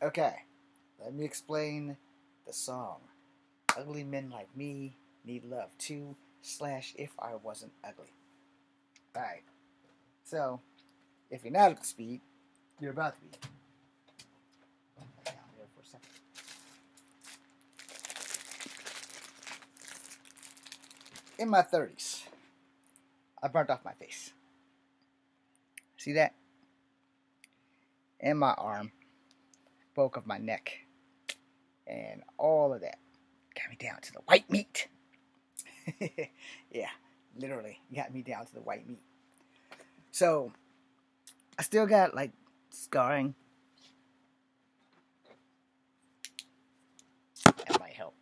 Okay, let me explain the song. Ugly Men Like Me Need Love Too, slash If I Wasn't Ugly. Alright, so if you're not up to speed, you're about to be. Down there for a second. In my 30s, I burnt off my face. See that? And my arm, bulk of my neck, and all of that got me down to the white meat. Yeah, literally got me down to the white meat. So, I still got like scarring. That might help.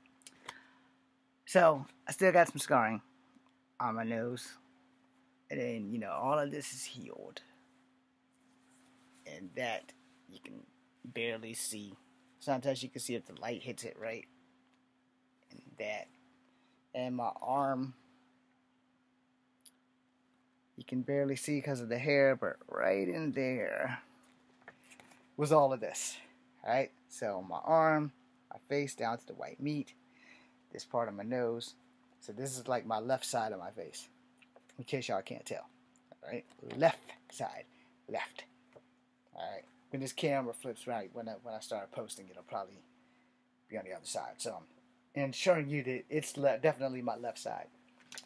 So, I still got some scarring on my nose. And then, all of this is healed. And that you can barely see. Sometimes you can see if the light hits it right. And that. And my arm, you can barely see because of the hair, but right in there was all of this. Alright? So my arm, my face down to the white meat, this part of my nose. So this is like my left side of my face. In case y'all can't tell. Alright? Left side. Left. Alright? When this camera flips right, when I start posting, it'll probably be on the other side. So I'm ensuring you that it's definitely my left side.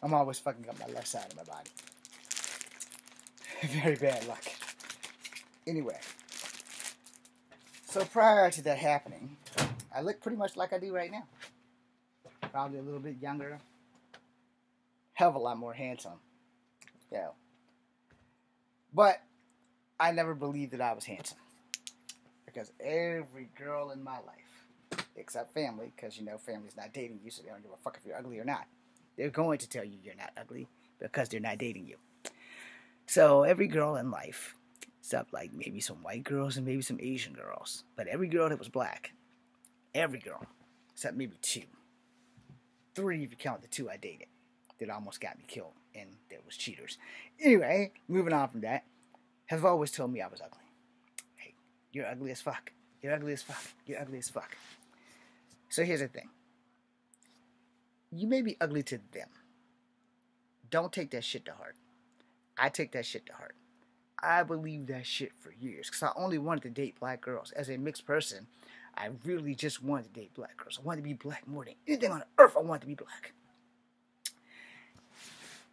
I'm always fucking up my left side of my body. Very bad luck. Anyway. So prior to that happening, I look pretty much like I do right now. Probably a little bit younger. Hell of a lot more handsome. Yeah. But I never believed that I was handsome. Because every girl in my life, except family, because family's not dating you, so they don't give a fuck if you're ugly or not. They're going to tell you you're not ugly because they're not dating you. So every girl in life, except like maybe some white girls and maybe some Asian girls, but every girl that was black, every girl, except maybe 2, 3 if you count the 2 I dated, that almost got me killed and there was cheaters. Anyway, moving on from that, have always told me I was ugly. Hey, you're ugly as fuck. You're ugly as fuck. You're ugly as fuck. So here's the thing. You may be ugly to them. Don't take that shit to heart. I take that shit to heart. I believed that shit for years because I only wanted to date black girls. As a mixed person, I really just wanted to date black girls. I wanted to be black more than anything on earth. I wanted to be black.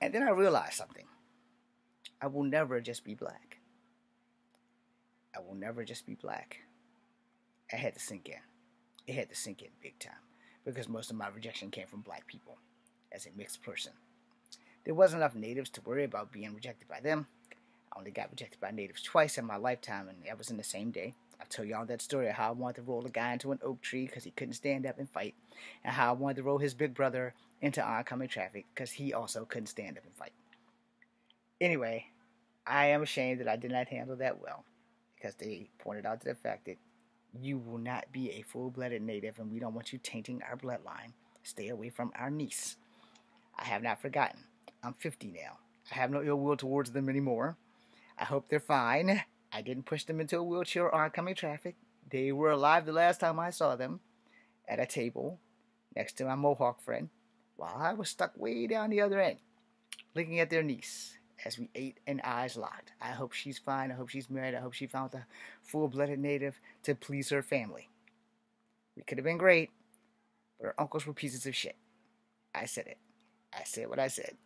And then I realized something. I will never just be black. I will never just be black. I had to sink in. It had to sink in big time because most of my rejection came from black people as a mixed person. There wasn't enough natives to worry about being rejected by them. I only got rejected by natives twice in my lifetime, and that was in the same day. I've told y'all that story of how I wanted to roll a guy into an oak tree because he couldn't stand up and fight, and how I wanted to roll his big brother into oncoming traffic because he also couldn't stand up and fight. Anyway, I am ashamed that I did not handle that well because they pointed out to the fact that you will not be a full-blooded native, and we don't want you tainting our bloodline. Stay away from our niece. I have not forgotten. I'm 50 now. I have no ill will towards them anymore. I hope they're fine. I didn't push them into a wheelchair or oncoming traffic. They were alive the last time I saw them at a table next to my Mohawk friend while I was stuck way down the other end looking at their niece as we ate and eyes locked. I hope she's fine. I hope she's married. I hope she found a full-blooded native to please her family. We could have been great, but her uncles were pieces of shit. I said it. I said what I said.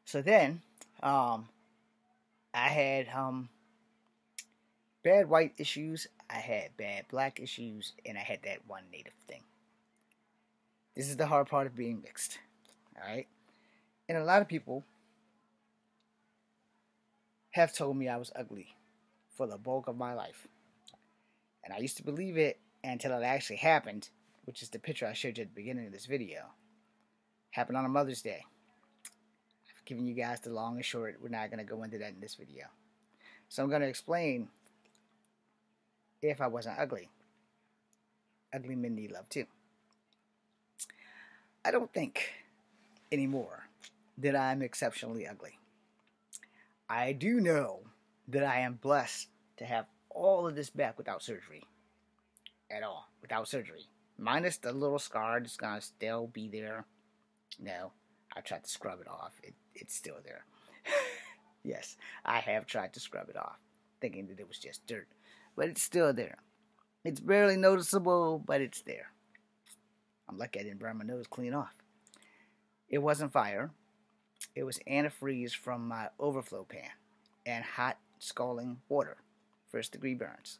So then, I had bad white issues, I had bad black issues, and I had that one native thing. This is the hard part of being mixed. Alright? And a lot of people have told me I was ugly for the bulk of my life. And I used to believe it until it actually happened, which is the picture I showed you at the beginning of this video. Happened on a Mother's Day. Giving you guys the long and short. We're not going to go into that in this video. So I'm going to explain if I wasn't ugly. Ugly men need love too. I don't think anymore that I'm exceptionally ugly. I do know that I am blessed to have all of this back without surgery. at all without surgery. Minus the little scar that's gonna still be there. No, I tried to scrub it off. It's still there. Yes, I have tried to scrub it off, thinking that it was just dirt. But it's still there. It's barely noticeable, but it's there. I'm lucky I didn't burn my nose clean off. It wasn't fire. It was antifreeze from my overflow pan and hot scalding water. First degree burns.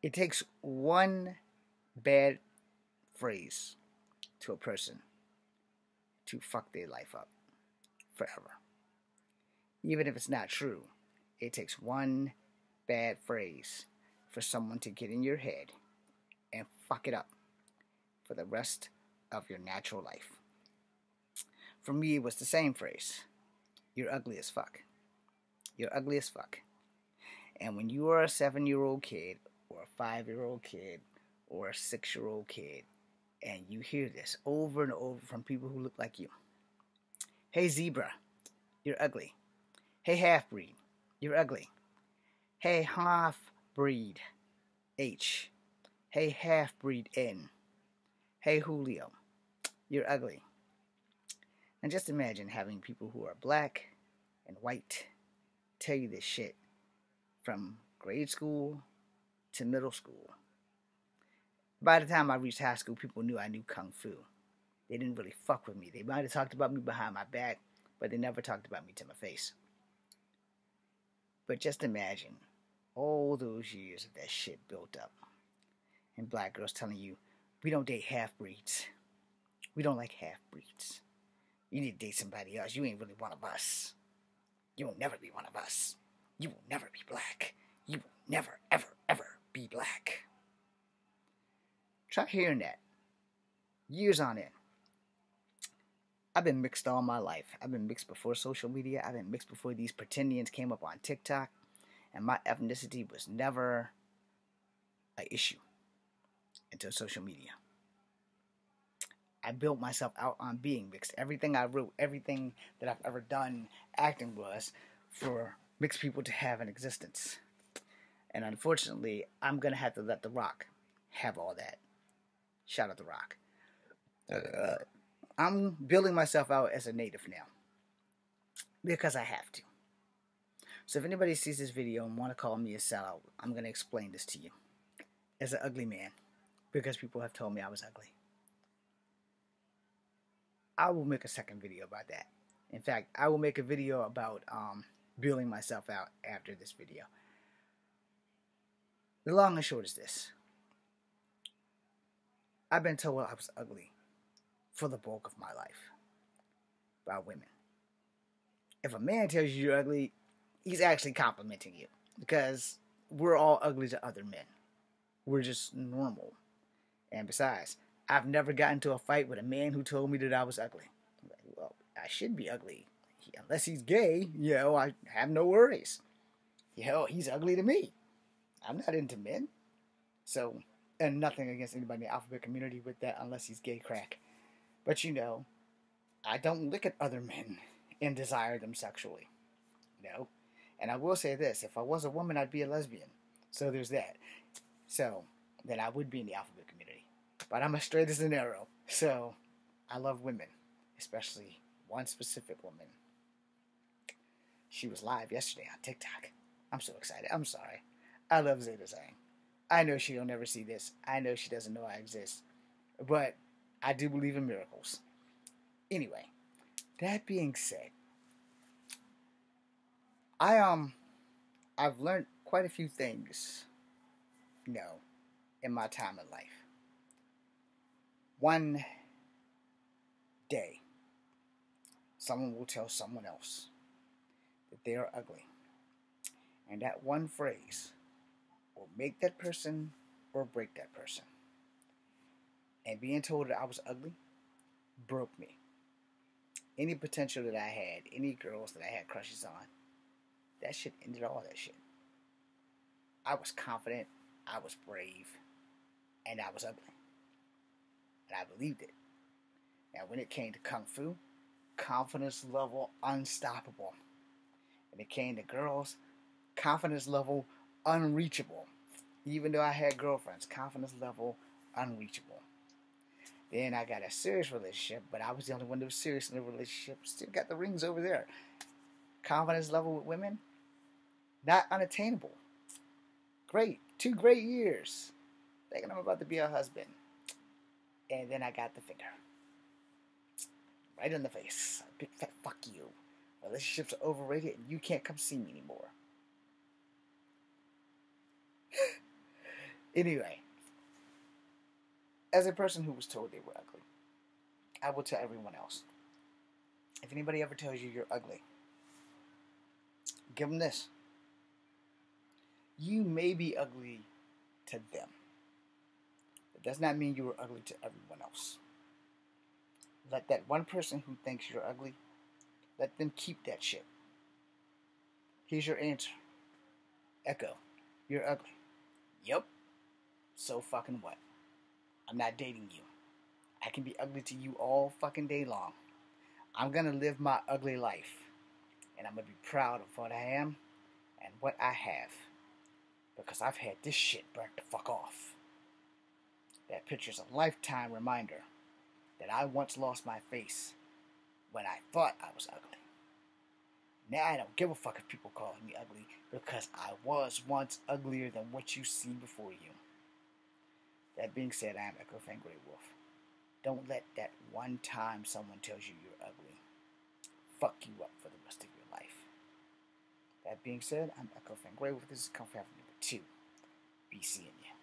It takes one bad phrase to a person to fuck their life up forever. Even if it's not true, it takes one bad phrase for someone to get in your head and fuck it up for the rest of your natural life. For me, it was the same phrase. You're ugly as fuck. You're ugly as fuck. And when you are a 7-year-old kid, or a 5-year-old kid, or a 6-year-old kid, and you hear this over and over from people who look like you. Hey zebra, you're ugly. Hey half-breed, you're ugly. Hey half-breed H. Hey half-breed N. Hey Julio, you're ugly. And just imagine having people who are black and white tell you this shit from grade school to middle school. By the time I reached high school, people knew I knew Kung Fu. They didn't really fuck with me. They might have talked about me behind my back, but they never talked about me to my face. But just imagine all those years of that shit built up. And black girls telling you, we don't date half-breeds. We don't like half-breeds. You need to date somebody else. You ain't really one of us. You will never be one of us. You will never be black. You will never, ever, ever be black. Try hearing that. Years on end. I've been mixed all my life. I've been mixed before social media. I've been mixed before these pretendians came up on TikTok. And my ethnicity was never an issue until social media. I built myself out on being mixed. Everything I wrote, everything that I've ever done acting was for mixed people to have an existence. And unfortunately, I'm going to have to let The Rock have all that. Shout out The Rock. I'm building myself out as a native now. Because I have to. So if anybody sees this video and want to call me a sellout, I'm going to explain this to you. As an ugly man. Because people have told me I was ugly. I will make a second video about that. In fact, I will make a video about building myself out after this video. The long and short is this. I've been told I was ugly for the bulk of my life by women. If a man tells you you're ugly, he's actually complimenting you. Because we're all ugly to other men. We're just normal. And besides, I've never gotten into a fight with a man who told me that I was ugly. I'm like, well, I should be ugly. Unless he's gay, I have no worries. He's ugly to me. I'm not into men. So, and nothing against anybody in the alphabet community with that unless he's gay crack. But I don't look at other men and desire them sexually. And I will say this, if I was a woman, I'd be a lesbian. So there's that. So, then I would be in the alphabet community. But I'm as straight as an arrow. So, I love women. Especially one specific woman. She was live yesterday on TikTok. I'm so excited. I'm sorry. I love Zeta Zhang. I know she'll never see this. I know she doesn't know I exist. But I do believe in miracles. Anyway, that being said, I've learned quite a few things, in my time in life. One day, someone will tell someone else that they are ugly. And that one phrase will make that person or break that person. And being told that I was ugly broke me. Any potential that I had, any girls that I had crushes on, that shit ended all that shit. I was confident, I was brave, and I was ugly. And I believed it. And when it came to Kung Fu, confidence level unstoppable. When it came to girls, confidence level unreachable. Even though I had girlfriends, confidence level unreachable. Then I got a serious relationship, but I was the only one that was serious in the relationship. Still got the rings over there. Confidence level with women, not unattainable. Great. 2 great years. Thinking I'm about to be a husband. And then I got the finger. Right in the face. Big fat fuck you. Relationships are overrated and you can't come see me anymore. Anyway, as a person who was told they were ugly, I will tell everyone else. If anybody ever tells you you're ugly, give them this. You may be ugly to them. It does not mean you are ugly to everyone else. Let that one person who thinks you're ugly, let them keep that shit. Here's your answer. Echo, you're ugly. Yup. So fucking what? I'm not dating you. I can be ugly to you all fucking day long. I'm gonna live my ugly life. And I'm gonna be proud of what I am and what I have. Because I've had this shit burnt the fuck off. That picture's a lifetime reminder that I once lost my face when I thought I was ugly. Now I don't give a fuck if people call me ugly because I was once uglier than what you see before you. That being said, I am Echo Fan Grey Wolf. Don't let that one time someone tells you you're ugly fuck you up for the rest of your life. That being said, I'm Echo Fan Grey Wolf. This is Comfort number 2. Be seeing you.